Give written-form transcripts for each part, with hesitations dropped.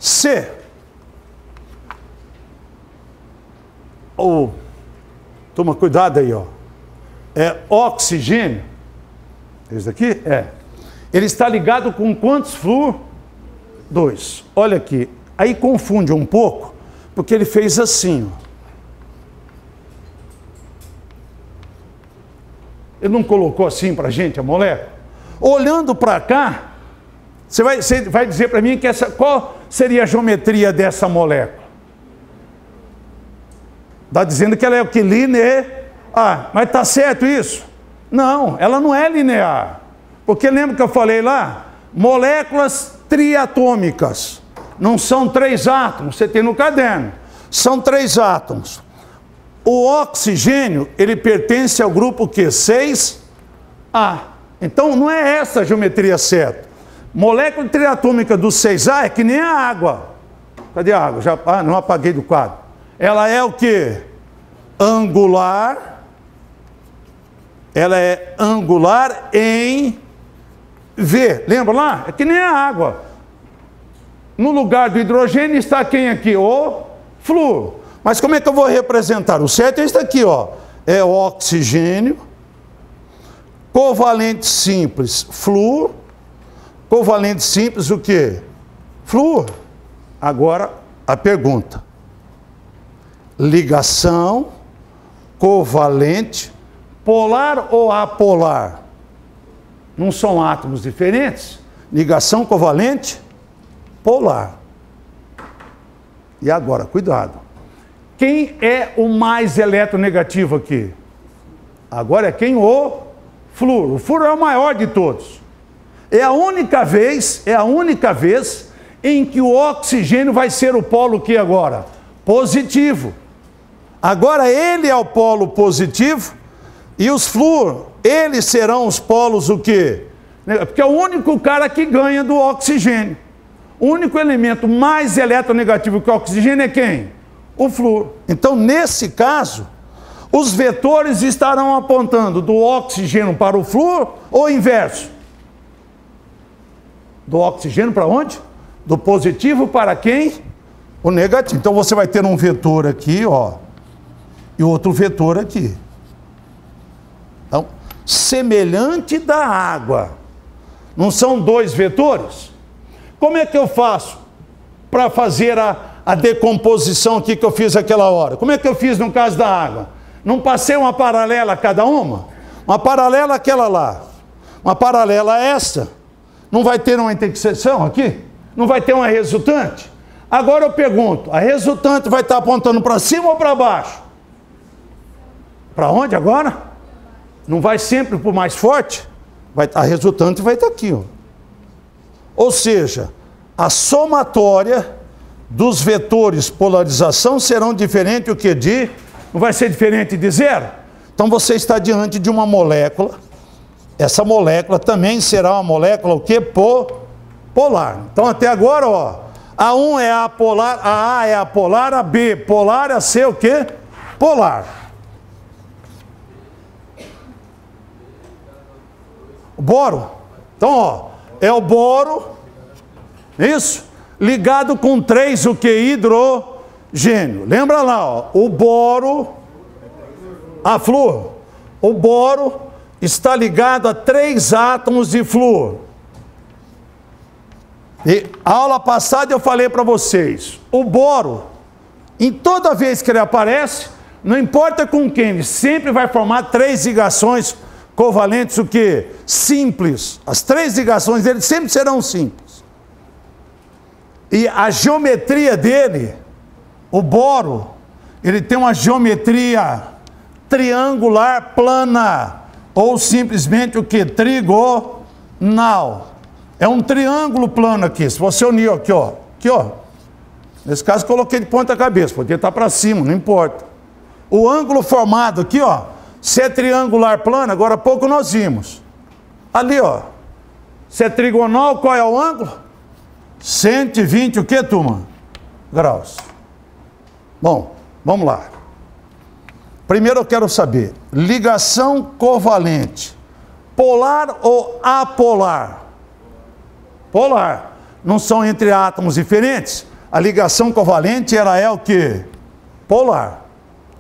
C. Toma cuidado aí, ó. É oxigênio. Esse daqui? É. Ele está ligado com quantos flúor? 2. Olha aqui. Aí confunde um pouco, porque ele fez assim, ó. Ele não colocou assim para a gente a molécula? Olhando para cá, você vai dizer para mim que qual seria a geometria dessa molécula? Está dizendo que ela é o que? Linear. Mas está certo isso? Não, ela não é linear. Porque lembra que eu falei lá? Moléculas triatômicas. Não são 3 átomos, você tem no caderno. São 3 átomos. O oxigênio, ele pertence ao grupo que? 6A. Então não é essa a geometria certa. Molécula triatômica do 6A é que nem a água. Cadê a água? Não apaguei do quadro. Ela é o que? Angular. Ela é angular em V. Lembra lá? É que nem a água. No lugar do hidrogênio está quem aqui? O flúor. Mas como é que eu vou representar? O certo é isso aqui, ó. É o oxigênio. Covalente simples, flúor. Covalente simples, o quê? Flúor. Agora, a pergunta. Ligação, covalente, polar ou apolar? Não são átomos diferentes? Ligação covalente, polar. E agora, cuidado. Quem é o mais eletronegativo aqui? Agora é quem? O flúor. O flúor é o maior de todos. É a única vez em que o oxigênio vai ser o polo que agora? Positivo. Agora ele é o polo positivo e os flúor, eles serão os polos o quê? Porque é o único cara que ganha do oxigênio. O único elemento mais eletronegativo que o oxigênio é quem? O flúor. Então, nesse caso, os vetores estarão apontando do oxigênio para o flúor ou inverso? Do oxigênio para onde? Do positivo para quem? O negativo. Então, você vai ter um vetor aqui, ó, e outro vetor aqui. Então, semelhante da água. Não são 2 vetores? Como é que eu faço para fazer a decomposição aqui que eu fiz aquela hora? Como é que eu fiz no caso da água? Não passei uma paralela a cada uma? Uma paralela àquela lá. Uma paralela a essa. Não vai ter uma interseção aqui? Não vai ter uma resultante? Agora eu pergunto, a resultante vai estar apontando para cima ou para baixo? Para onde agora? Não vai sempre para o mais forte? A resultante vai estar aqui, ó. Ou seja, a somatória dos vetores polarização serão diferentes o que de? Não vai ser diferente de 0? Então você está diante de uma molécula. Essa molécula também será uma molécula o que? Polar. Então até agora, ó, a 1 é apolar, a A é apolar, a B polar, a C o que? Polar. O boro. Então, ó, é o boro, isso, ligado com 3 o que? Hidrogênio. Lembra lá, ó, o boro, a flúor. O boro está ligado a 3 átomos de flúor. E a aula passada eu falei para vocês, o boro, em toda vez que ele aparece, não importa com quem, ele sempre vai formar 3 ligações covalentes, o que? Simples. As 3 ligações dele sempre serão simples. E a geometria dele, o boro, ele tem uma geometria triangular plana, ou simplesmente o que? Trigonal. É um triângulo plano aqui. Se você unir aqui, ó. Aqui, ó. Nesse caso, coloquei de ponta cabeça. Podia estar para cima, não importa. O ângulo formado aqui, ó. Se é triangular plano, agora há pouco nós vimos. Ali, ó. Se é trigonal, qual é o ângulo? 120, o que, turma? Graus. Bom, vamos lá. Primeiro eu quero saber. Ligação covalente. Polar ou apolar? Polar. Não são entre átomos diferentes? a ligação covalente, ela é o quê? Polar.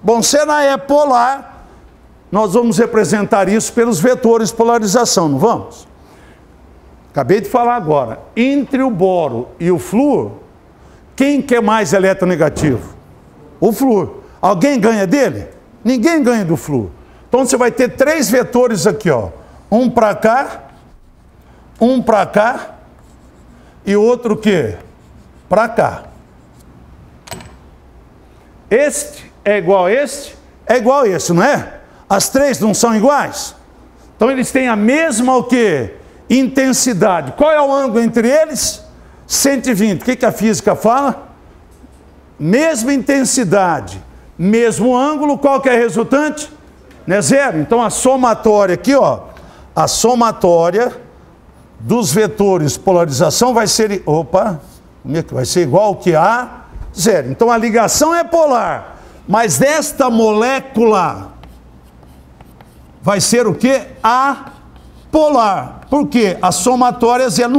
Bom, se ela é polar, nós vamos representar isso pelos vetores de polarização, não vamos? Acabei de falar agora. Entre o boro e o flúor, quem que é mais eletronegativo? O flúor. Alguém ganha dele? Ninguém ganha do flúor. Então você vai ter 3 vetores aqui, ó. Um para cá e outro o quê? Para cá. Este é igual a este? É igual a este, não é? As 3 não são iguais? Então eles têm a mesma o quê? Intensidade. Qual é o ângulo entre eles? 120. O que a física fala? Mesma intensidade, mesmo ângulo, qual que é a resultante? Não é 0. Então a somatória aqui, ó, a somatória dos vetores de polarização vai ser, vai ser igual que a 0. Então a ligação é polar, mas desta molécula vai ser o que? Apolar. Por quê? A somatória é 0.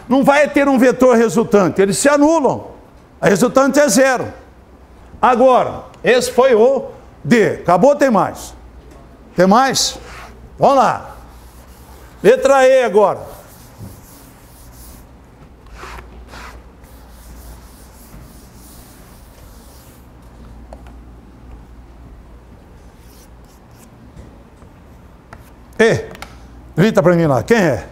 Não vai ter um vetor resultante, eles se anulam. A resultante é 0. Agora, esse foi o D. Acabou, tem mais? Tem mais? Vamos lá. Letra E agora. E. Grita para mim lá. Quem é?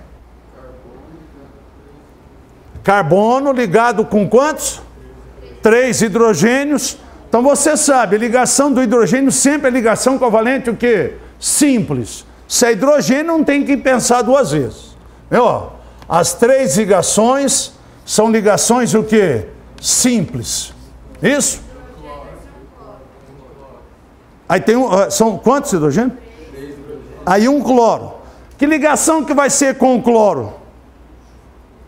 Carbono ligado com quantos? 3 hidrogênios. Então você sabe, a ligação do hidrogênio sempre é ligação covalente o quê? Simples. Se é hidrogênio, não tem que pensar 2 vezes. As 3 ligações são ligações o quê? Simples. Isso? Aí tem são quantos hidrogênios? Aí um cloro. Que ligação que vai ser com o cloro?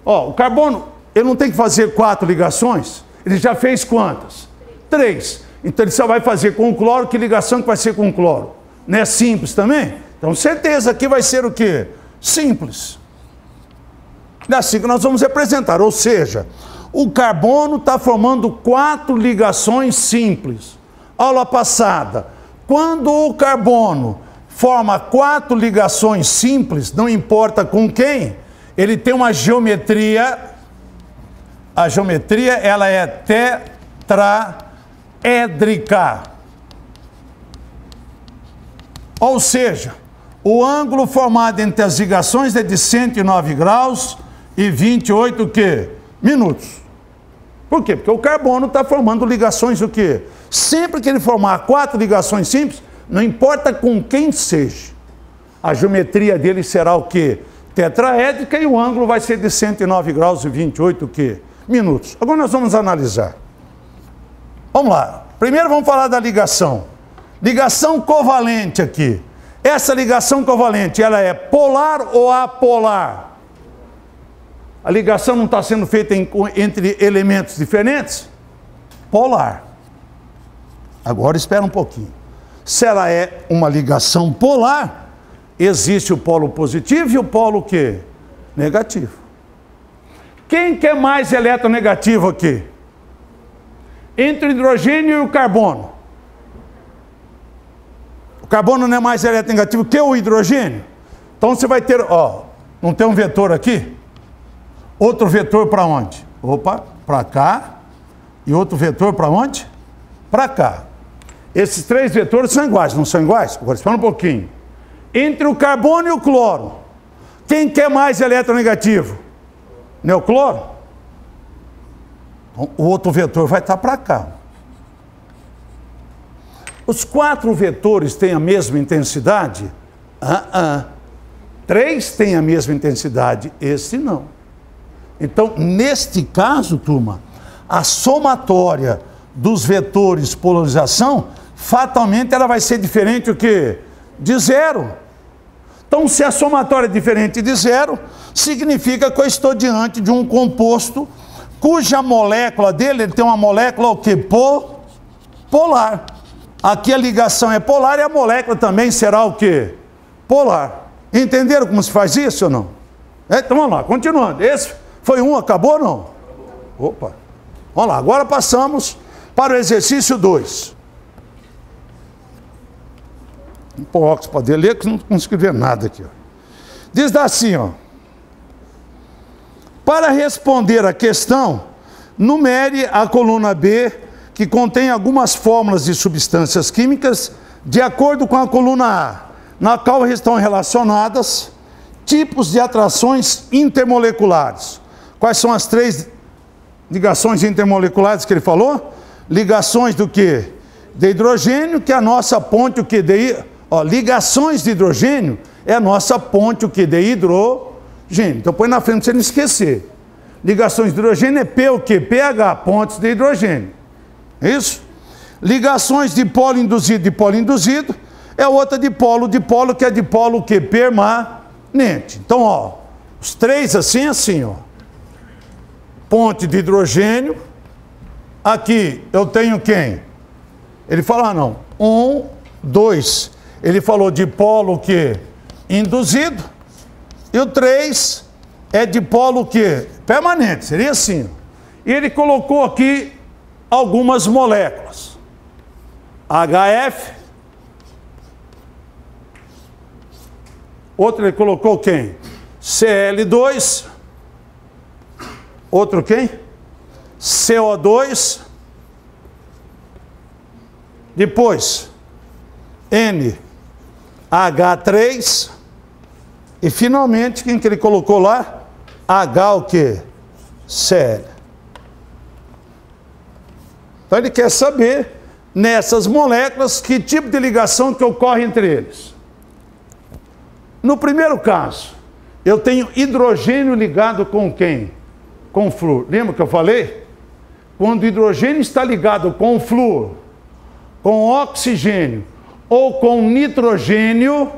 O carbono, ele não tem que fazer 4 ligações? Ele já fez quantas? 3. Então ele só vai fazer com o cloro. Que ligação que vai ser com o cloro? Não é simples também? Então certeza que vai ser o quê? Simples. É assim que nós vamos representar. Ou seja, o carbono está formando 4 ligações simples. Aula passada, quando o carbono forma 4 ligações simples, não importa com quem, ele tem uma geometria. A geometria, ela é tetraédrica. Ou seja, o ângulo formado entre as ligações é de 109 graus e 28 o quê? Minutos. Por quê? Porque o carbono está formando ligações o quê? Sempre que ele formar 4 ligações simples, não importa com quem seja, a geometria dele será o quê? Tetraédrica, e o ângulo vai ser de 109 graus e 28 o quê? Minutos. Agora nós vamos analisar. Vamos lá. Primeiro vamos falar da ligação. Ligação covalente aqui. Essa ligação covalente, ela é polar ou apolar? A ligação não está sendo feita entre elementos diferentes? Polar. Agora espera um pouquinho. Se ela é uma ligação polar, existe o polo positivo e o polo o quê? Negativo. Quem que é mais eletronegativo aqui? Entre o hidrogênio e o carbono. O carbono não é mais eletronegativo que o hidrogênio? Então você vai ter, não tem um vetor aqui? Outro vetor para onde? Para cá. E outro vetor para onde? Para cá. Esses 3 vetores são iguais, não são iguais? Agora espera um pouquinho. Entre o carbono e o cloro, quem que é mais eletronegativo? O cloro? O outro vetor vai estar para cá. Os 4 vetores têm a mesma intensidade? 3 têm a mesma intensidade, esse não. Então, neste caso, turma, a somatória dos vetores de polarização, fatalmente ela vai ser diferente o quê? De 0. Então, se a somatória é diferente de 0, significa que eu estou diante de um composto cuja molécula dele, ele tem uma molécula o quê? Polar. Aqui a ligação é polar e a molécula também será o quê? Polar. Entenderam como se faz isso ou não? Então vamos lá, continuando. Esse foi um, acabou ou não? Opa. Vamos lá, agora passamos para o exercício 2. Vou pôr o óculos para poder ler, que não consigo ver nada aqui. Ó. Diz assim, ó. Para responder a questão, numere a coluna B, que contém algumas fórmulas de substâncias químicas, de acordo com a coluna A, na qual estão relacionadas tipos de atrações intermoleculares. Quais são as 3 ligações intermoleculares que ele falou? Ligações do quê? De hidrogênio, que é a nossa ponte, o quê? Ligações de hidrogênio é a nossa ponte, o quê? De hidrogênio. Então põe na frente para você não esquecer. Ligações de hidrogênio é P, o quê? pH, pontes de hidrogênio. Isso? Ligações de polo induzido é outra de polo, que é dipolo o quê? Permanente. Então, ó, os 3 assim, ó. Ponte de hidrogênio. Aqui eu tenho quem? Ele fala, não. 1, 2. Ele falou de polo o quê? Induzido. E o 3 é de polo o quê? Permanente. Seria assim. E ele colocou aqui algumas moléculas. HF. Outro ele colocou quem? Cl2. Outro quem? CO2. Depois, NH3. E finalmente, quem que ele colocou lá? H o quê? Cl. Então ele quer saber, nessas moléculas, que tipo de ligação que ocorre entre eles. No primeiro caso, eu tenho hidrogênio ligado com quem? Com flúor. Lembra que eu falei? Quando o hidrogênio está ligado com flúor, com oxigênio ou com nitrogênio,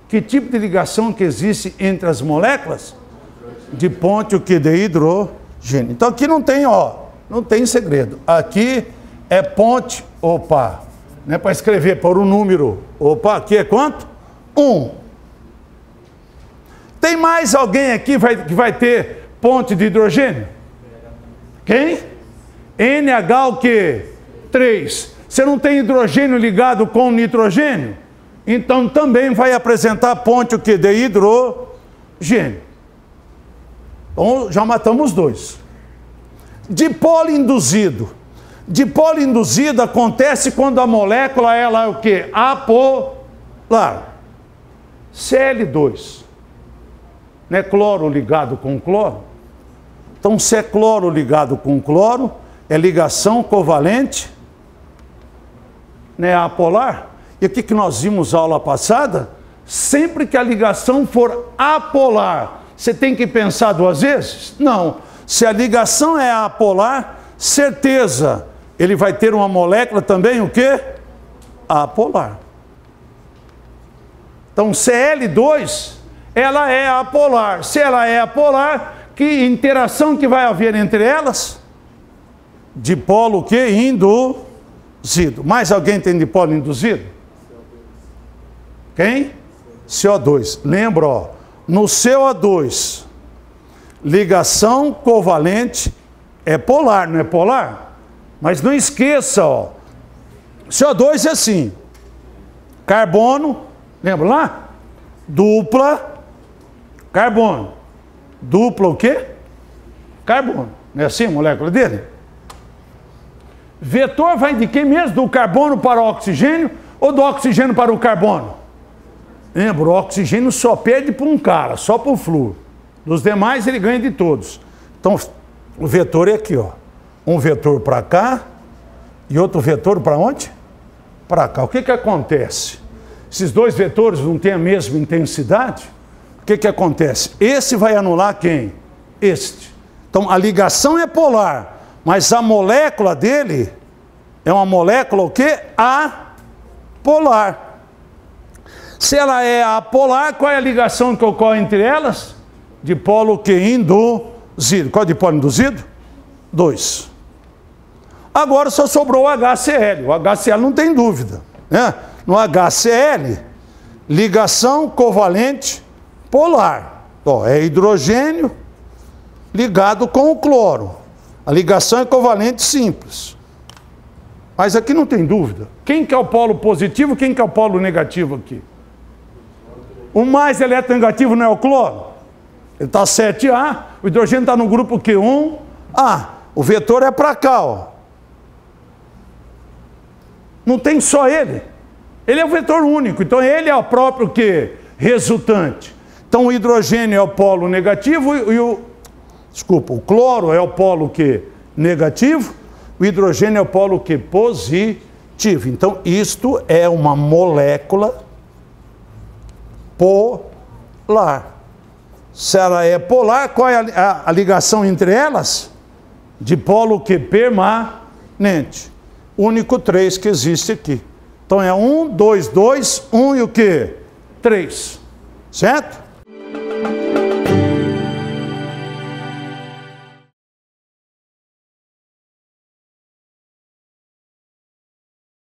que tipo de ligação que existe entre as moléculas? De ponte o que? De hidrogênio. Então aqui não tem, ó, não tem segredo. Aqui é ponte, opa, não é para escrever, por um número. Opa, aqui é quanto? 1. Tem mais alguém aqui que vai ter ponte de hidrogênio? Quem? NH o quê? 3. Você não tem hidrogênio ligado com nitrogênio? Então também vai apresentar ponte o quê? De hidrogênio. Então já matamos 2. Dipolo induzido. Dipolo induzido acontece quando a molécula ela é o quê? Apolar. Cl2. Não é cloro ligado com cloro? Então, se é cloro ligado com cloro, é ligação covalente, né, apolar. E o que nós vimos na aula passada? Sempre que a ligação for apolar, você tem que pensar 2 vezes? Não. Se a ligação é apolar, certeza, ele vai ter uma molécula também, o quê? Apolar. Então, Cl2, ela é apolar. Se ela é apolar, que interação que vai haver entre elas? Dipolo o quê? Induzido. Mais alguém tem dipolo induzido? Quem? CO2. Lembra, ó, no CO2, ligação covalente é polar, não é polar? Mas não esqueça, ó, CO2 é assim, carbono, lembra lá? Dupla, carbono. Dupla o quê? Carbono. Não é assim a molécula dele? Vetor vai de quem mesmo? Do carbono para o oxigênio ou do oxigênio para o carbono? Lembra, o oxigênio só perde para um cara, só para o flúor. Dos demais ele ganha de todos. Então o vetor é aqui, ó. Um vetor para cá e outro vetor para onde? Para cá. O que acontece? Esses 2 vetores não têm a mesma intensidade? O que acontece? Esse vai anular quem? Este. Então a ligação é polar, mas a molécula dele é uma molécula o quê? Apolar. Se ela é apolar, qual é a ligação que ocorre entre elas? Dipolo que induzido. Qual é o dipolo induzido? 2. Agora só sobrou o HCl. O HCl não tem dúvida, né? No HCl, ligação covalente polar. Ó, é hidrogênio ligado com o cloro. A ligação é covalente simples. Mas aqui não tem dúvida. Quem que é o polo positivo, quem que é o polo negativo aqui? O mais eletronegativo não é o cloro? Ele está 7A, o hidrogênio está no grupo Q1. O vetor é para cá, ó. Não tem só ele. Ele é o vetor único, então ele é o próprio que resultante. Então o hidrogênio é o polo negativo e o cloro é o polo que negativo, o hidrogênio é o polo que positivo. Então isto é uma molécula polar. Se ela é polar, qual é a ligação entre elas? De polo que permanente. Único 3 que existe aqui. Então é 1, 2, 2, 1 e o quê? 3. Certo?